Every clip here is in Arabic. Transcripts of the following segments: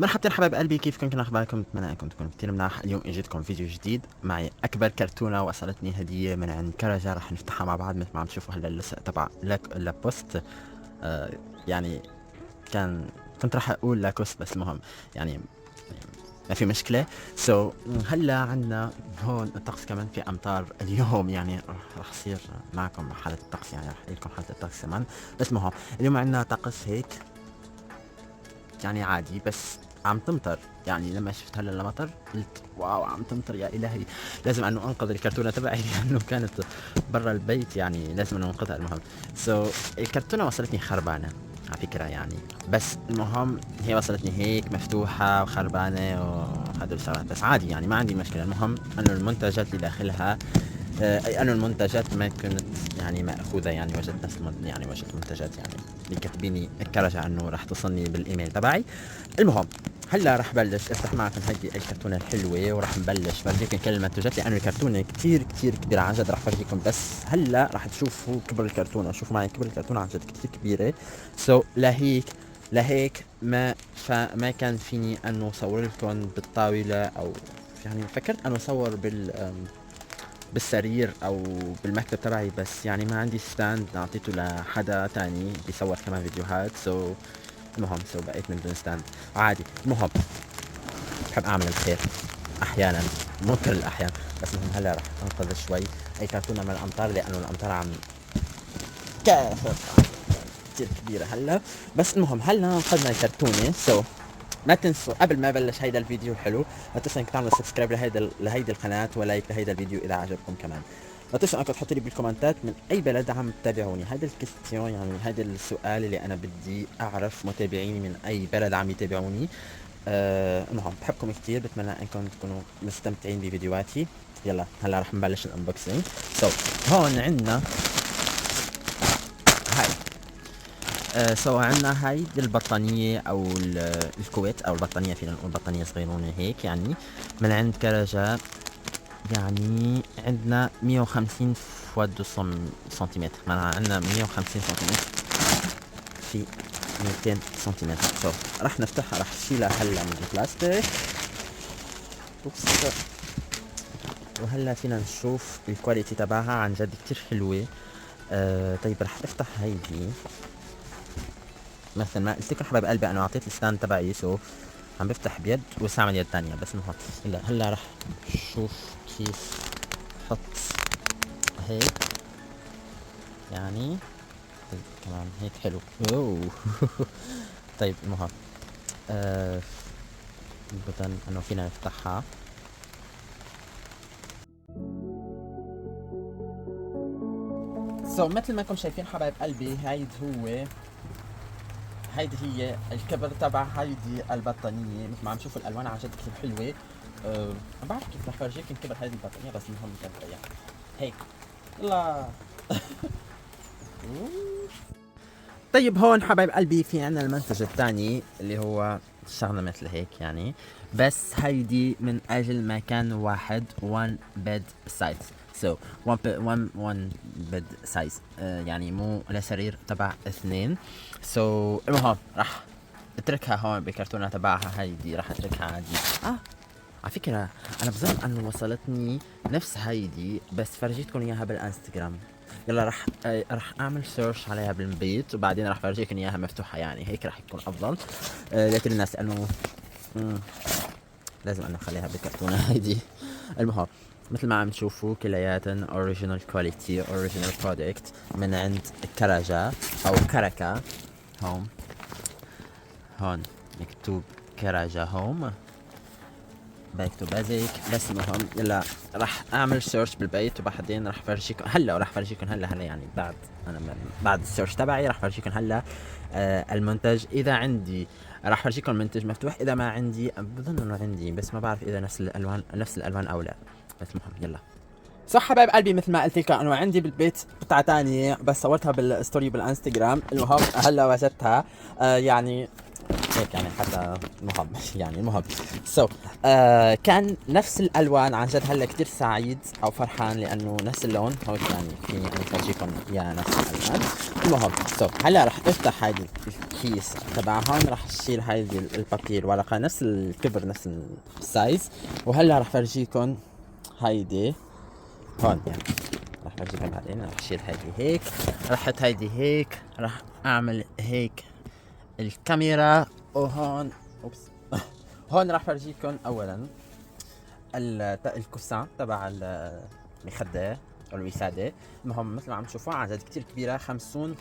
مرحبتين حبايب قلبي، كيفكم؟ كنا اخباركم؟ اتمنى انكم تكونوا كتير مناح. اليوم اجيتكم فيديو جديد معي اكبر كرتونه وصلتني هديه من عند كرجة، رح نفتحها مع بعض مثل ما عم تشوفوا هلا لسه تبع لك لبوست. آه يعني كان كنت رح اقول لاكوست بس المهم يعني ما في مشكلة. هلا عنا هون الطقس كمان في امطار اليوم، يعني رح اصير معكم حالة الطقس، يعني رح احكي لكم حالة الطقس كمان. بس المهم اليوم عنا طقس هيك يعني عادي، بس عم تمطر. يعني لما شفت هلا المطر قلت واو عم تمطر، يا الهي لازم انه انقذ الكرتونه تبعي لانه كانت برا البيت، يعني لازم انه انقذها. المهم الكرتونه وصلتني خربانه على فكره يعني، بس المهم هي وصلتني هيك مفتوحه وخربانه وهدول الشغلات، بس عادي يعني ما عندي مشكله. المهم انه المنتجات اللي داخلها اي انه المنتجات ما كنت يعني ماخوذه، يعني وجدت نفس يعني وجدت منتجات يعني اللي كاتبيني الكرجة انه راح توصلني بالايميل تبعي. المهم هلا راح بلش افتح معكم هيدي الكرتونه الحلوه، وراح نبلش فرجيكم كل المنتجات لانه الكرتونه كتير كتير كبيره عن جد. راح فرجيكم بس هلا راح تشوفوا كبر الكرتونه، شوفوا معي كبر الكرتونه عن جد كتير كبيره. لهيك ما كان فيني انه صور لكم بالطاوله، او يعني فكرت انه صور بالسرير او بالمكتب تبعي، بس يعني ما عندي ستاند اعطيته لحدا تاني بيصور كمان فيديوهات. المهم بقيت من دون ستاند عادي. المهم بحب اعمل الخير احيانا، مو كل الاحيان. بس المهم هلا رح انقذ شوي اي كرتونه من الامطار لانه الامطار عم كافر كتير كبيره هلا. بس المهم هلا انقذنا الكرتونه. ما تنسوا قبل ما بلش هيدا الفيديو الحلو، لا تنسوا انك تعملوا سبسكرايب لهيدي القناه ولايك لهيدا الفيديو اذا عجبكم كمان. لا تنسوا انكم تحطوا لي بالكومنتات من اي بلد عم تتابعوني. هذا الكستيون يعني هذا السؤال اللي انا بدي اعرف متابعيني من اي بلد عم يتابعوني. المهم بحبكم كثير، بتمنى انكم تكونوا مستمتعين بفيديوهاتي. يلا هلا رح نبلش الانبوكسينج. هون عندنا هاي عندنا هاي البطانية او الكويت، او البطانية فينا نقول بطانية صغيرونة هيك يعني من عند كرجة. يعني عندنا 150 فوا 200 سنتيمتر، معناها عندنا 150 سنتيمتر في 200 سنتيمتر. راح نفتحها، راح نشيلها هلا من البلاستيك. اوبس. وهلا فينا نشوف الكواليتي تبعها عن جد كتير حلوة. طيب راح افتح هيدي مثل ما قلت لكم حبايب قلبي، انا اعطيت الستاند تبعي عم بفتح بيد واستعمل يد تانية. بس المهم هلا راح نشوف كيف احط هيك يعني. طيب كمان هيك حلو. اوه طيب المهم البطن انه فينا نفتحها. مثل ما انكم شايفين حبايب قلبي، هيدي هي الكبر تبع هيدي البطانية. مثل ما عم تشوفوا الالوان عن جد كثير حلوة. ما بعرف كيف رح فرجيكم كبر هيدي البطانية، بس المهم كبر يعني هيك. يلا طيب هون حبايب قلبي في عنا المنتج الثاني اللي هو شغلة مثل هيك يعني، بس هيدي من اجل مكان واحد، one bed size. one bed size، يعني مو لسرير تبع اثنين. المهم راح اتركها هون بالكرتونة تبعها. هيدي راح اتركها عادي. على فكرة انا بظن انه وصلتني نفس هيدي، بس فرجيتكم اياها بالانستغرام. يلا راح اعمل سيرش عليها بالبيت وبعدين راح فرجيكم اياها مفتوحة، يعني هيك راح يكون افضل لكل الناس، لانه لازم انه اخليها بالكرتونة هيدي. المهم مثل ما عم تشوفوا كلياتن اوريجينال كواليتي، اوريجينال برودكت من عند كرجة او كركة. هون مكتوب كرجة هوم، باك تو بازيك. بس المهم يلا راح اعمل سيرش بالبيت وبعدين راح فرجيكم هلا، وراح فرجيكم هلا يعني بعد السيرش تبعي راح فرجيكم هلا المنتج اذا عندي. راح فرجيكم المنتج مفتوح، اذا ما عندي بظن انه عندي، بس ما بعرف اذا نفس الالوان او لا. بس المهم يلا. صح حبايب قلبي، مثل ما قلت لكم انه عندي بالبيت قطعه ثانيه، بس صورتها بالستوري بالانستغرام. المهم هلا وجدتها يعني هيك يعني حتى المهم يعني المهم كان نفس الالوان عن جد. هلا كتير سعيد او فرحان لانه نفس اللون هو يعني فيني انا افرجيكم يا نفس الالوان. المهم هلا رح افتح هيدي الكيس تبع هون، رح اشيل هيدي البابي الورقه نفس الكبر نفس السايز، وهلا رح فرجيكم هيدي هون يعني رح فرجيكم بعدين. رح اشيل هيدي هيك، رح احط هيدي هيك، رح اعمل هيك الكاميرا، وهون اوبس هون راح فرجيكم اولا الكوسان تبع المخدة او الوسادة. المهم مثل ما عم تشوفوا عن جد كتير كبيرة، 50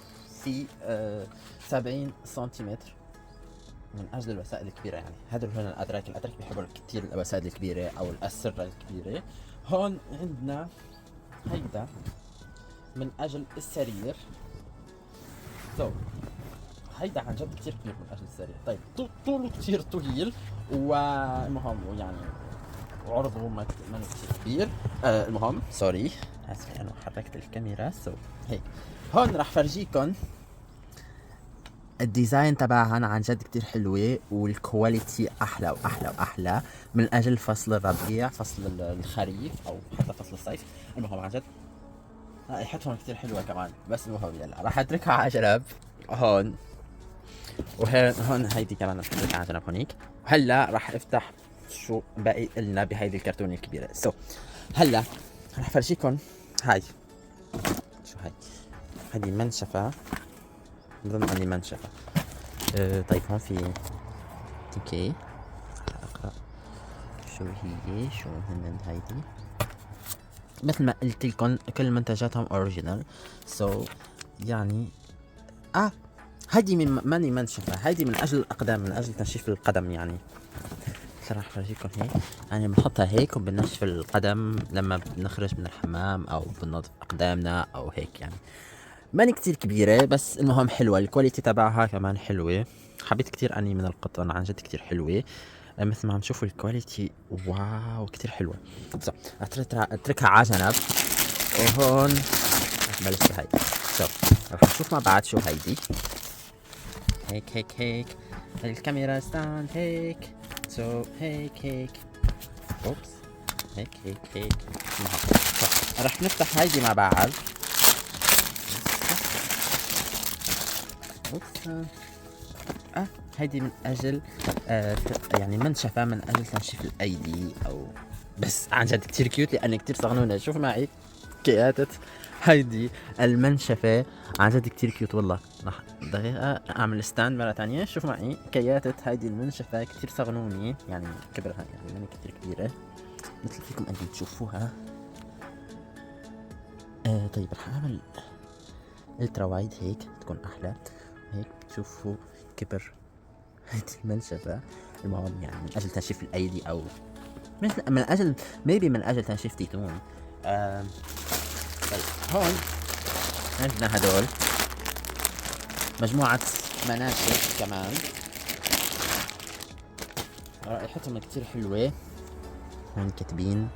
في 70 سنتيمتر، من اجل الوسائد الكبيرة. يعني هذول هون الاتراك بيحبوا كتير الوسائد الكبيرة او الاسرة الكبيرة. هون عندنا هيدا من اجل السرير. هيدا عن جد كتير كبير من اجل السرير. طيب طوله كتير طويل، والمهم يعني وعرضه ما كتير كبير. المهم سوري اسف لانه حركت الكاميرا. هيك هون راح فرجيكم الديزاين تبعها عن جد كتير حلوة، والكواليتي احلى واحلى واحلى من اجل فصل الربيع، فصل الخريف او حتى فصل الصيف. المهم عن جد رائحتهم كتير حلوة كمان. بس المهم يلا راح اتركها على جنب هون، وهون هيدي كمان رح اتركها على جنب هونيك. وهلا راح افتح شو باقي لنا بهيدي الكرتونة الكبيرة. هلا راح فرجيكم هاي شو هاي. هيدي منشفة، بظن اني منشفة. طيب هون في اوكي اقرا شو هي، شو هن هيدي. مثل ما قلت لكم كل منتجاتهم اوريجينال. يعني هيدي ماني منشفة، هيدي من اجل الاقدام، من اجل تنشيف القدم. يعني راح افرجيكم هيك، يعني بنحطها هيك وبنشف القدم لما بنخرج من الحمام او بننظف اقدامنا او هيك. يعني ماني كتير كبيرة بس المهم حلوة، الكواليتي تبعها كمان حلوة. حبيت كتير اني من القطن، عن جد كتير حلوة. مثل ما عم تشوفوا الكواليتي واو كتير حلوة. اتركها على جنب. وهون رح بلش بهاي. رح نشوف مع بعض شو هيدي. هيك الكاميرا ستاند هيك. هيك اوبس هيك رح نفتح هيدي مع بعض. اوبس هيدي من اجل يعني منشفة من اجل تنشيف الايدي او بس. عن جد كتير كيوت لان كتير صغنونة. شوف معي كياتة هيدي المنشفة، عن جد كتير كيوت والله. راح دقيقة اعمل ستاند مرة تانية. شوف معي كياتة هيدي المنشفة كتير صغنونة، يعني كبرها يعني ماني كتير كبيرة مثل فيكم انتم تشوفوها. طيب رح اعمل الترا وايد هيك تكون احلى. هيك تشوفوا كبر هيدي المنشفة. المهم يعني من اجل تنشيف الايدي او من اجل من اجل تنشيف تيتون. طيب هون عندنا هدول مجموعة مناشف كمان، رائحتهم كتير حلوة. هون كاتبين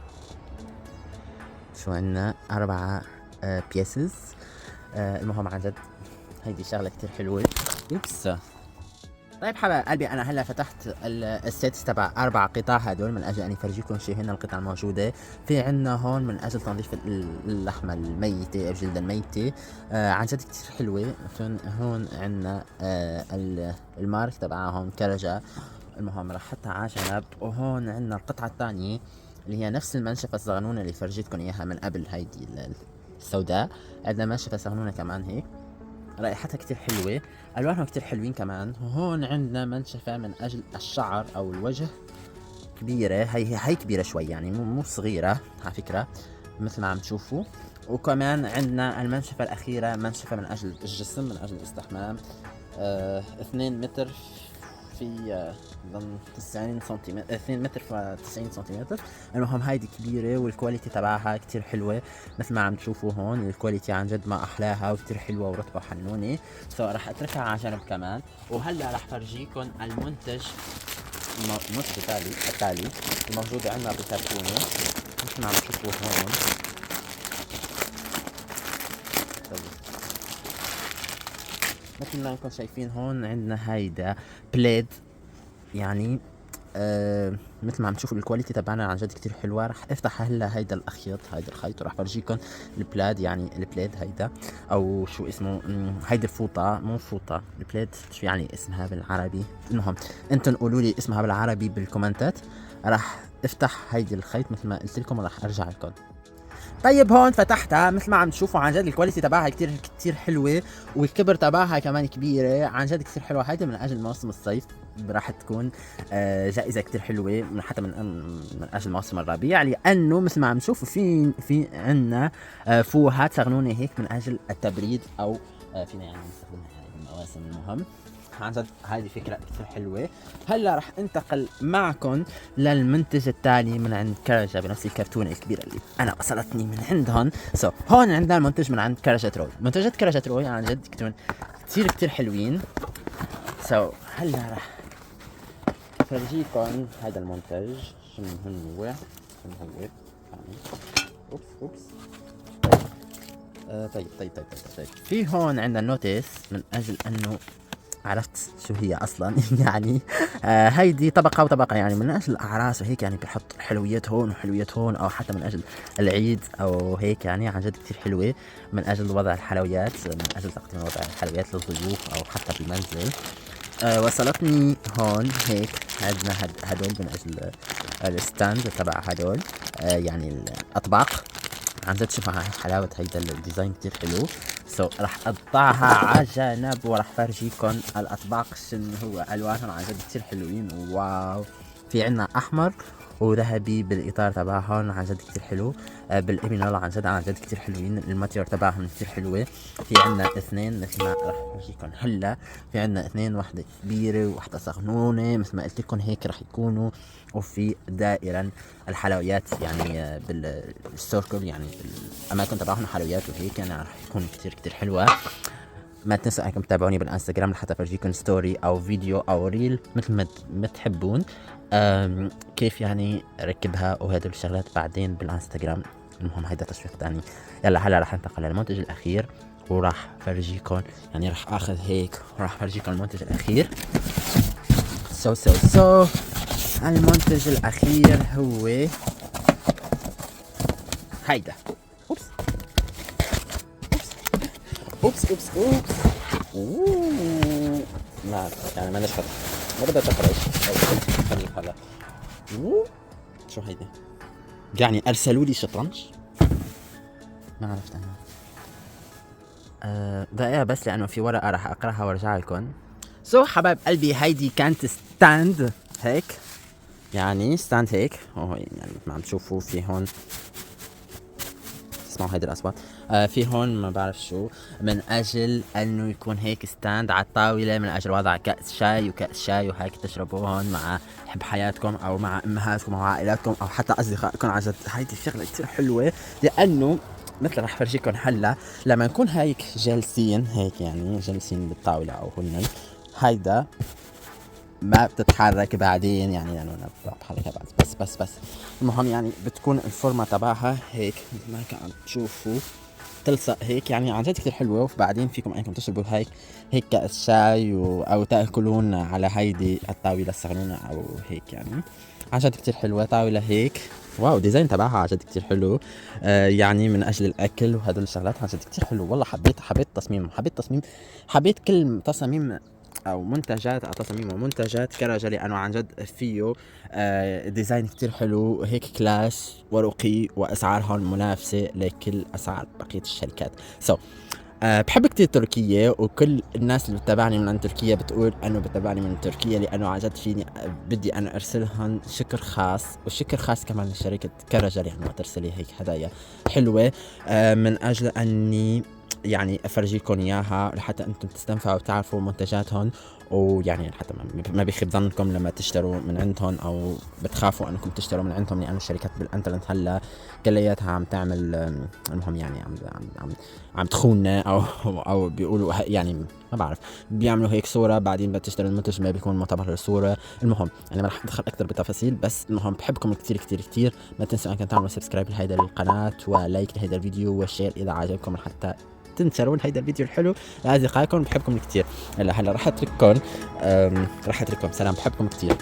شو عنا 4 بيسز. المهم عن جد هيدي شغلة كتير حلوة. يبس. طيب حبايب قلبي انا هلا فتحت السيتس تبع 4 قطع هدول من اجل اني فرجيكم شو هن القطع الموجوده. في عنا هون من اجل تنظيف اللحمه الميته او الجلده الميته. عن جد كتير حلوه. هون عنا المارك تبعهم كرجة. المهم راح احطها على جنب. وهون عنا القطعه الثانيه اللي هي نفس المنشفه الصغنونه اللي فرجيتكم اياها من قبل، هيدي السوداء. عندنا منشفه صغنونه كمان هيك، رائحتها كتير حلوة، ألوانها كتير حلوين كمان. وهون عندنا منشفة من أجل الشعر أو الوجه كبيرة. هي كبيرة شوي يعني مو صغيرة على فكرة مثل ما عم تشوفوا. وكمان عندنا المنشفة الأخيرة منشفة من أجل الجسم، من أجل الاستحمام. 2 متر في ضمن 90 سنتيمتر، 2 متر في 90 سنتيمتر. المهم هيدي كبيرة والكواليتي تبعها كتير حلوة مثل ما عم تشوفوا هون. الكواليتي عن جد ما أحلاها وكتير حلوة ورطبة وحنونة. راح أتركها على جنب كمان. وهلا راح فرجيكم المنتج التالي الموجود عندنا بالكرتونة مثل ما عم تشوفوا هون. مثل ما انكم شايفين هون عندنا هيدا بليد يعني مثل ما عم تشوفوا الكواليتي تبعنا عن جد كتير حلوه. رح افتح هلا هيدا الخيط ورح فرجيكم البلاد، يعني البلاد هيدا او شو اسمه، هيدي الفوطه، مو فوطه، البلاد شو يعني اسمها بالعربي؟ المهم انتم قولوا لي اسمها بالعربي بالكومنتات. رح افتح هيدي الخيط مثل ما قلت لكم ورح ارجع لكم. طيب هون فتحتها مثل ما عم تشوفوا عن جد الكواليتي تبعها كتير كتير حلوه، والكبر تبعها كمان كبيره، عن جد كتير حلوه. هيدي من اجل موسم الصيف راح تكون جائزه كتير حلوه، حتى من اجل موسم الربيع، لانه مثل ما عم تشوفوا في عندنا فوهات صغنونه هيك من اجل التبريد، او فينا يعني نستخدمها يعني بالمواسم. المهم عن جد هذه فكرة كثير حلوة. هلا رح انتقل معكم للمنتج الثاني من عند كرجة بنفس الكرتونة الكبيرة اللي أنا وصلتني من عندهم. هون عندنا المنتج من عند كرجة روي. منتجات كرجة روي عن جد كتير كتير حلوين. هلا رح فرجيكم هذا المنتج شنو هو. يعني اوبس. طيب في هون عندنا نوتس من اجل انه عرفت شو هي اصلا يعني هيدي طبقه وطبقه، يعني من اجل الاعراس وهيك، يعني بحط حلويات هون وحلويات هون، او حتى من اجل العيد او هيك، يعني عن جد كثير حلوه من اجل وضع الحلويات، من اجل تقديم وضع الحلويات للضيوف او حتى بالمنزل. وصلتني هون هيك عندنا هدول من اجل الستاند تبع هدول، يعني الاطباق. عن جد شوفوا حلاوة هيدا الديزاين كتير حلو. رح اقطعها على جنب ورح فرجيكم الاطباق شنو هو الوانهم، عن جد كتير حلوين. واو، في عنا احمر وذهبي بالاطار تبعهم، عن جد كتير حلو. بالابينال عن جد كتير حلوين، الماتيور تبعهم كتير حلوه. في عنا اثنين مثل ما رح فرجيكم هلا، في عنا اثنين، وحده كبيره وحده صغنونه مثل ما قلت لكم هيك رح يكونوا. وفي دائرا الحلويات يعني بالسيركل، يعني بالاماكن تبعهم حلويات وهيك، يعني رح يكون كتير كتير حلوه. ما تنسوا انكم تتابعوني بالانستغرام لحتى افرجيكم ستوري او فيديو او ريل مثل ما تحبون كيف يعني ركبها وهدول الشغلات بعدين بالانستغرام. المهم هيدا تشويق تاني. يلا هلا رح ننتقل للمنتج الاخير وراح فرجيكم، يعني رح اخذ هيك وراح فرجيكم المنتج الاخير. المنتج الاخير هو هيدا. اوبس لا يعني ما نشفت، ما بدها تخرج. خليك هلا. شو هيدا؟ يعني ارسلوا لي شطرنج؟ ما عرفت انا. دقيقة بس لانه في ورقة راح اقراها وارجع لكم. حبايب قلبي هيدي كانت ستاند هيك، يعني ستاند هيك، يعني ما عم تشوفوا في هون، تسمعوا هيدي الاصوات. في هون ما بعرف شو، من اجل انه يكون هيك ستاند على الطاوله، من اجل وضع كاس شاي وهيك تشربوهن مع حب حياتكم او مع امهاتكم او عائلاتكم او حتى اصدقائكم. عن جد هيدي شغله كثير حلوه، لانه مثل رح فرجيكم هلا لما نكون هيك جالسين هيك، يعني جالسين بالطاوله او هن هيدا ما بتتحرك بعدين، يعني انا بحركها بعد بس المهم يعني بتكون الفورمه تبعها هيك مثل ما عم تشوفوا تلصق هيك، يعني عن جد كثير حلوه. وبعدين فيكم انكم تشربوا هيك كاس شاي او تاكلون على هيدي الطاوله الصغنونه او هيك، يعني عن جد كثير حلوه طاوله هيك. واو، ديزاين تبعها عن جد كثير حلو. يعني من اجل الاكل وهدول الشغلات عن جد كثير حلو والله. حبيت تصميم، حبيت كل تصاميم او منتجات او تصاميم ومنتجات كرجة، لانه عن جد فيه ديزاين كتير حلو هيك كلاس ورقي، واسعارهم منافسة لكل اسعار بقية الشركات. بحب كتير تركيا، وكل الناس اللي بتتابعني من عند تركيا بتقول انه بتتابعني من تركيا، لانه عن جد فيني بدي انا ارسلهم شكر خاص، وشكر خاص كمان لشركة كرجة يعني وترسلي هيك هدايا حلوة من اجل اني يعني افرجيكم اياها لحتى انتم تستنفعوا وتعرفوا منتجاتهم، ويعني حتى ما بيخيب ظنكم لما تشتروا من عندهم او بتخافوا انكم تشتروا من عندهم، لانه الشركات بالانترنت هلا كلياتها عم تعمل المهم يعني عم تخوننا او بيقولوا يعني ما بعرف، بيعملوا هيك صوره بعدين بتشتري المنتج ما بيكون معتبر الصوره. المهم يعني ما رح ادخل اكثر بتفاصيل، بس المهم بحبكم كثير كثير كثير. ما تنسوا انكم تعملوا سبسكرايب لهيدا القناه ولايك لهيدا الفيديو وشير اذا عجبكم، حتى تنشرون هيدا الفيديو الحلو لاصدقائكم. بحبكم كثير. هلا راح اترككم سلام، بحبكم كثير.